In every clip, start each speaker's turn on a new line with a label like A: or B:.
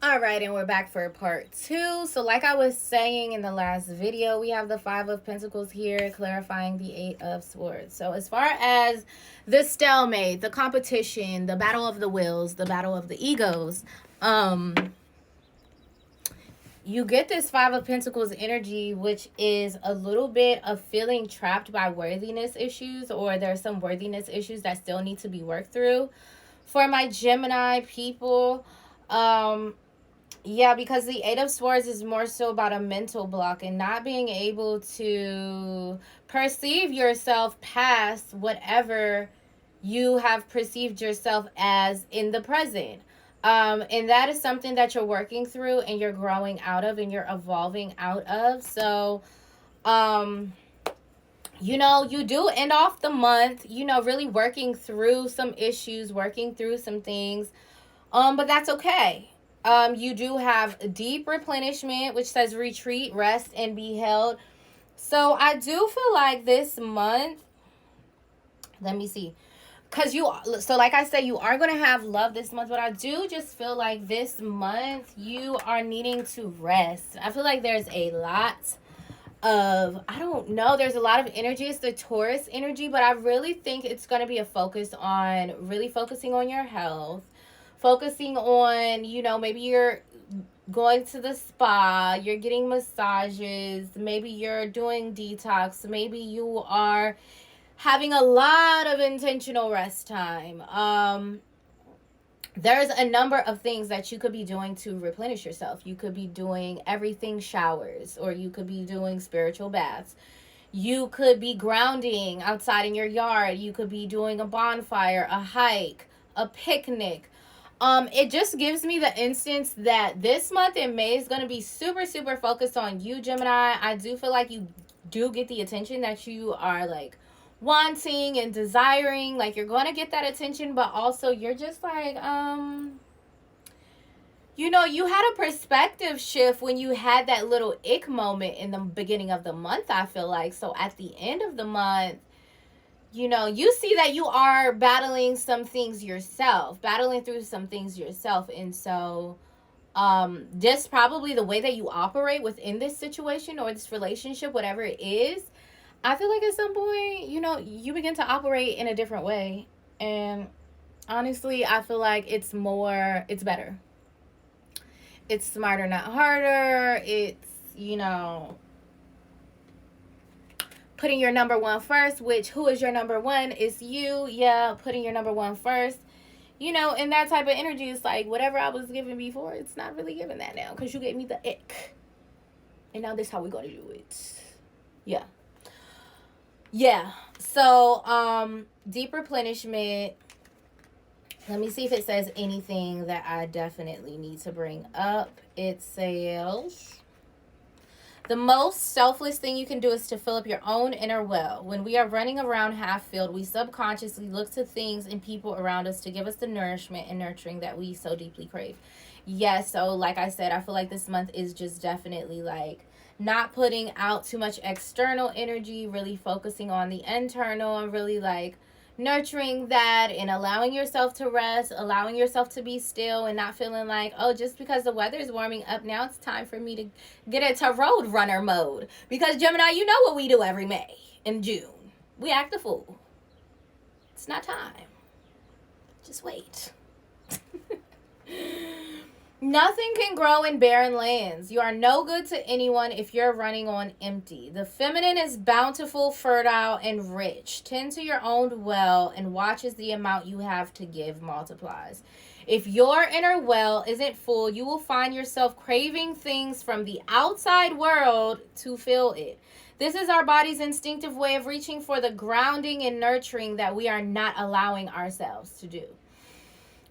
A: All right, and we're back for part 2. So like I was saying in the last video, we have the 5 of Pentacles here clarifying the 8 of Swords. So as far as the stalemate, the competition, the battle of the wills, the battle of the egos, you get this 5 of Pentacles energy, which is a little bit of feeling trapped by worthiness issues, or there's some worthiness issues that still need to be worked through. For my Gemini people, yeah, because the 8 of Swords is more so about a mental block and not being able to perceive yourself past whatever you have perceived yourself as in the present. And that is something that you're working through and you're growing out of and you're evolving out of. So, you know, you do end off the month, you know, really working through some issues, working through some things. But that's okay. You do have deep replenishment, which says retreat, rest, and be held. So I do feel like this month, let me see. Because so like I said, you are going to have love this month, but I do just feel like this month you are needing to rest. I feel like there's a lot of, I don't know, there's a lot of energy. It's the Taurus energy, but I really think it's going to be a focus on really focusing on your health, focusing on, you know, maybe you're going to the spa, you're getting massages, maybe you're doing detox, maybe you are having a lot of intentional rest time. There's a number of things that you could be doing to replenish yourself. You could be doing everything showers, or you could be doing spiritual baths. You could be grounding outside in your yard. You could be doing a bonfire, a hike, a picnic. It just gives me the instance that this month in May is going to be super, super focused on you, Gemini. I do feel like you do get the attention that you are like wanting and desiring. Like you're going to get that attention, but also you're just like, you know, you had a perspective shift when you had that little ick moment in the beginning of the month, I feel like. So at the end of the month, you know, you see that you are battling some things yourself, battling through some things yourself. And so just probably the way that you operate within this situation or this relationship, whatever it is, I feel like at some point, you know, you begin to operate in a different way. And honestly, I feel like it's better. It's smarter, not harder. It's, you know, putting your number one first, which who is your number one? It's you. Yeah, putting your number one first. You know, and that type of energy is like whatever I was giving before, it's not really giving that now because you gave me the ick. And now this is how we're going to do it. Yeah. Yeah. So, deep replenishment. Let me see if it says anything that I definitely need to bring up. It says, the most selfless thing you can do is to fill up your own inner well. When we are running around half filled, we subconsciously look to things and people around us to give us the nourishment and nurturing that we so deeply crave. Yes, so like I said, I feel like this month is just definitely like not putting out too much external energy, really focusing on the internal and really like nurturing that and allowing yourself to rest, allowing yourself to be still and not feeling like, oh, just because the weather is warming up, now it's time for me to get into road runner mode. Because Gemini, you know what we do every May and June. We act a fool. It's not time. Just wait. Nothing can grow in barren lands. You are no good to anyone if you're running on empty. The feminine is bountiful, fertile, and rich. Tend to your own well and watch as the amount you have to give multiplies. If your inner well isn't full, you will find yourself craving things from the outside world to fill it. This is our body's instinctive way of reaching for the grounding and nurturing that we are not allowing ourselves to do.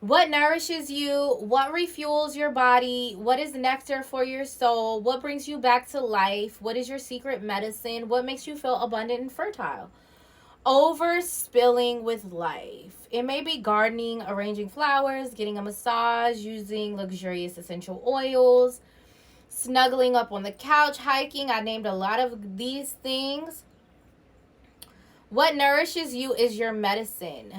A: What nourishes you? What refuels your body? What is nectar for your soul? What brings you back to life? What is your secret medicine? What makes you feel abundant and fertile? Overspilling with life. It may be gardening, arranging flowers, getting a massage, using luxurious essential oils, snuggling up on the couch, hiking. I named a lot of these things. What nourishes you is your medicine.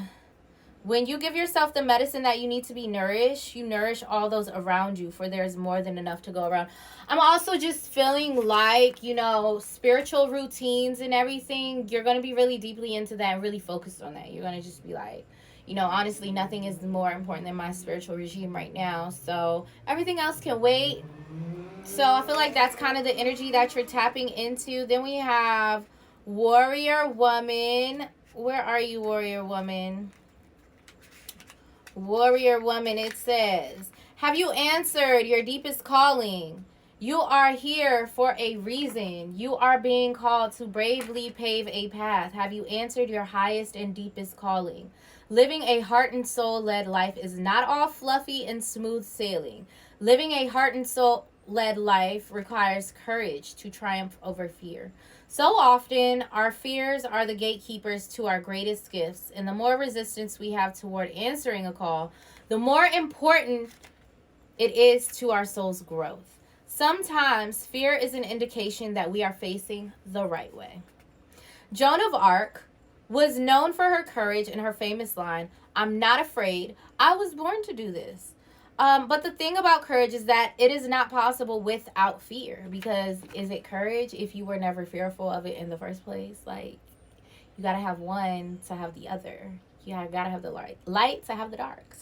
A: When you give yourself the medicine that you need to be nourished, you nourish all those around you, for there's more than enough to go around. I'm also just feeling like, you know, spiritual routines and everything, you're going to be really deeply into that and really focused on that. You're going to just be like, you know, honestly, nothing is more important than my spiritual regime right now. So everything else can wait. So I feel like that's kind of the energy that you're tapping into. Then we have Warrior Woman. Where are you, Warrior Woman? Warrior Woman, it says, have you answered your deepest calling? You are here for a reason. You are being called to bravely pave a path. Have you answered your highest and deepest calling? Living a heart and soul led life is not all fluffy and smooth sailing. Living a heart and soul led life requires courage to triumph over fear. So often, our fears are the gatekeepers to our greatest gifts, and the more resistance we have toward answering a call, the more important it is to our soul's growth. Sometimes, fear is an indication that we are facing the right way. Joan of Arc was known for her courage and her famous line, "I'm not afraid. I was born to do this." But the thing about courage is that it is not possible without fear. Because is it courage if you were never fearful of it in the first place? Like, you gotta have one to have the other. You gotta have the light to have the dark.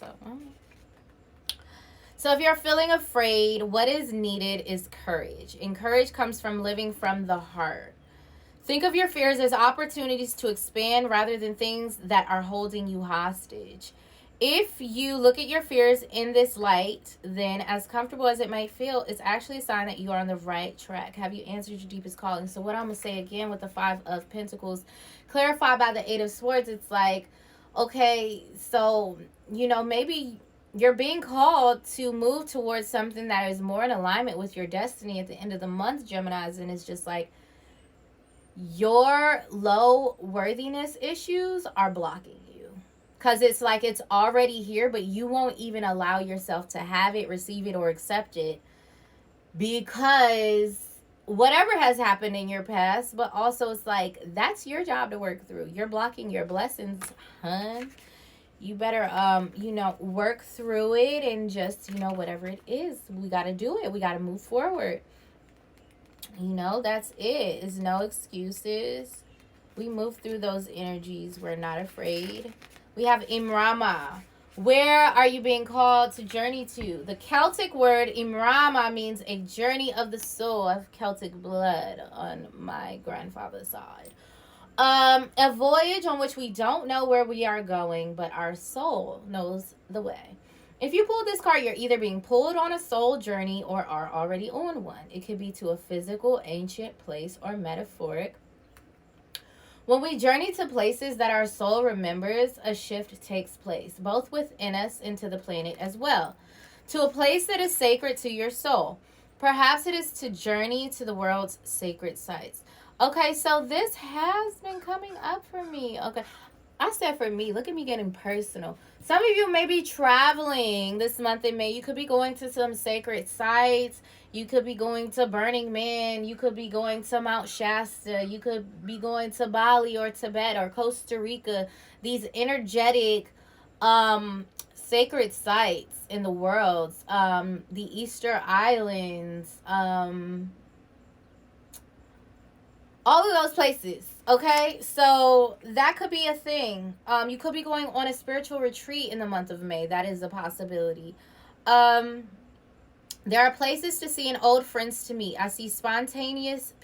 A: So if you're feeling afraid, what is needed is courage. And courage comes from living from the heart. Think of your fears as opportunities to expand rather than things that are holding you hostage. If you look at your fears in this light, then as comfortable as it might feel, it's actually a sign that you are on the right track. Have you answered your deepest calling? So what I'm going to say again with the 5 of Pentacles, clarified by the 8 of Swords, it's like, okay, so, you know, maybe you're being called to move towards something that is more in alignment with your destiny at the end of the month, Geminis, and it's just like your low worthiness issues are blocking you. Because it's like it's already here, but you won't even allow yourself to have it, receive it, or accept it. Because whatever has happened in your past, but also it's like, that's your job to work through. You're blocking your blessings, hun. You better, you know, work through it and just, you know, whatever it is. We got to do it. We got to move forward. You know, that's it. There's no excuses. We move through those energies. We're not afraid. We have Imrama. Where are you being called to journey to? The Celtic word Imrama means a journey of the soul. I have Celtic blood on my grandfather's side. A voyage on which we don't know where we are going, but our soul knows the way. If you pull this card, you're either being pulled on a soul journey or are already on one. It could be to a physical, ancient place or metaphoric. When we journey to places that our soul remembers, a shift takes place, both within us and to the planet as well. To a place that is sacred to your soul. Perhaps it is to journey to the world's sacred sites. Okay, so this has been coming up for me. Okay, I said for me. Look at me getting personal. Some of you may be traveling this month in May. You could be going to some sacred sites. You could be going to Burning Man. You could be going to Mount Shasta. You could be going to Bali or Tibet or Costa Rica. These energetic sacred sites in the world. The Easter Islands. All of those places. Okay, so that could be a thing. You could be going on a spiritual retreat in the month of May. That is a possibility. There are places to see and old friends to meet. I see spontaneous